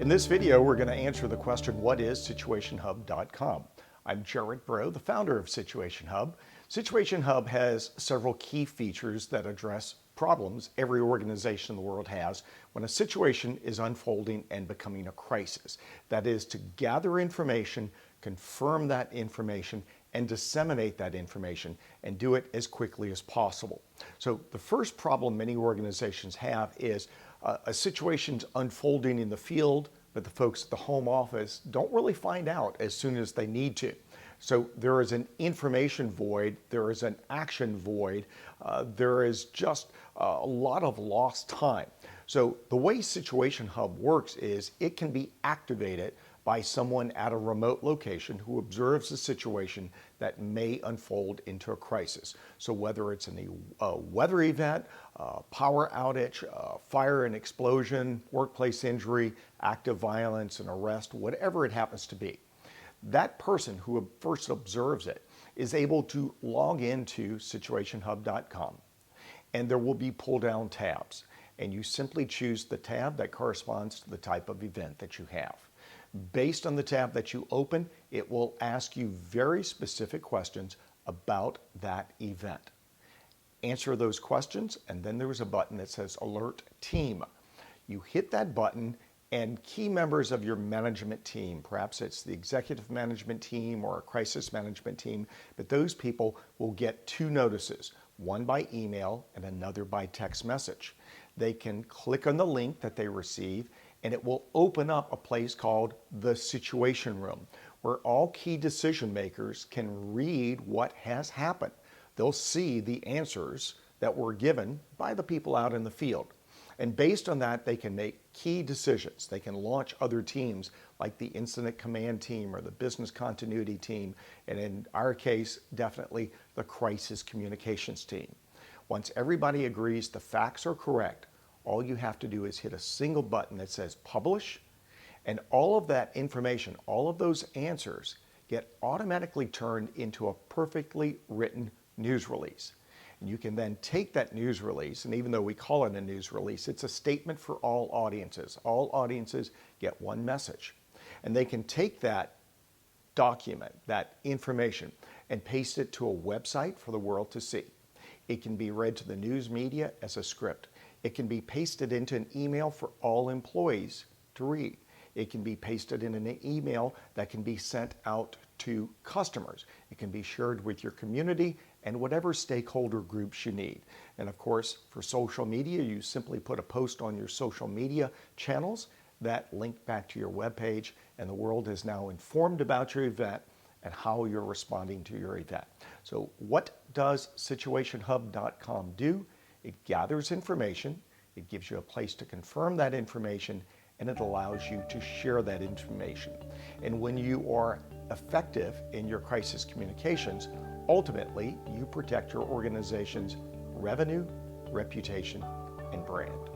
In this video, we're going to answer the question, what is SituationHub.com? I'm Jared Bro, the founder of SituationHub. SituationHub has several key features that address problems every organization in the world has when a situation is unfolding and becoming a crisis. That is to gather information, confirm that information, and disseminate that information, and do it as quickly as possible. So the first problem many organizations have is a situation's unfolding in the field, but the folks at the home office don't really find out as soon as they need to. So there is an information void, there is an action void, there is just a lot of lost time. So the way SituationHub works is it can be activated by someone at a remote location who observes a situation that may unfold into a crisis. So whether it's a weather event, power outage, fire and explosion, workplace injury, active violence, an arrest, whatever it happens to be, that person who first observes it is able to log into SituationHub.com, and there will be pull-down tabs, and you simply choose the tab that corresponds to the type of event that you have. Based on the tab that you open, it will ask you very specific questions about that event. Answer those questions, and then there is a button that says Alert Team. You hit that button, and key members of your management team, perhaps it's the executive management team or a crisis management team, but those people will get two notices, one by email and another by text message. They can click on the link that they receive, and it will open up a place called the Situation Room, where all key decision makers can read what has happened. They'll see the answers that were given by the people out in the field. And based on that, they can make key decisions. They can launch other teams like the Incident Command Team or the Business Continuity Team, and in our case, definitely the Crisis Communications Team. Once everybody agrees the facts are correct, all you have to do is hit a single button that says Publish, and all of that information, all of those answers get automatically turned into a perfectly written news release. And you can then take that news release, and even though we call it a news release, it's a statement for all audiences. All audiences get one message. And they can take that document, that information, and paste it to a website for the world to see. It can be read to the news media as a script. It can be pasted into an email for all employees to read. It can be pasted in an email that can be sent out to customers. It can be shared with your community and whatever stakeholder groups you need. And of course, for social media, you simply put a post on your social media channels that link back to your webpage, and the world is now informed about your event and how you're responding to your event. So what does SituationHub.com do? It gathers information, it gives you a place to confirm that information, and it allows you to share that information. And when you are effective in your crisis communications, ultimately you protect your organization's revenue, reputation, and brand.